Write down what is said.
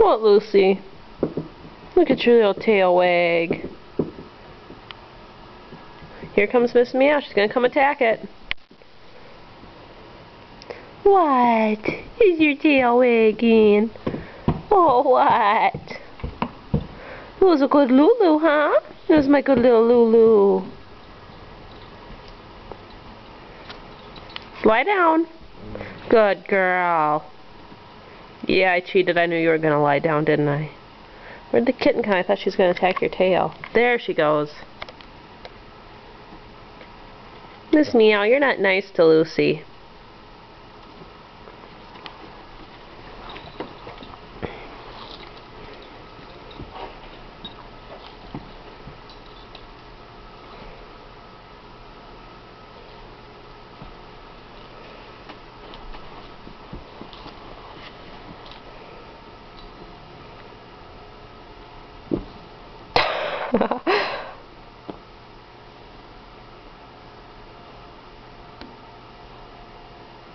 What, Lucy? Look at your little tail wag. Here comes Miss Meow. She's gonna come attack it. What? Is your tail wagging? Oh, what? It was a good Lulu, huh? It was my good little Lulu. Lie down. Good girl. Yeah, I cheated. I knew you were going to lie down, didn't I? Where'd the kitten come? I thought she was going to attack your tail. There she goes. Miss Meow, you're not nice to Lucy.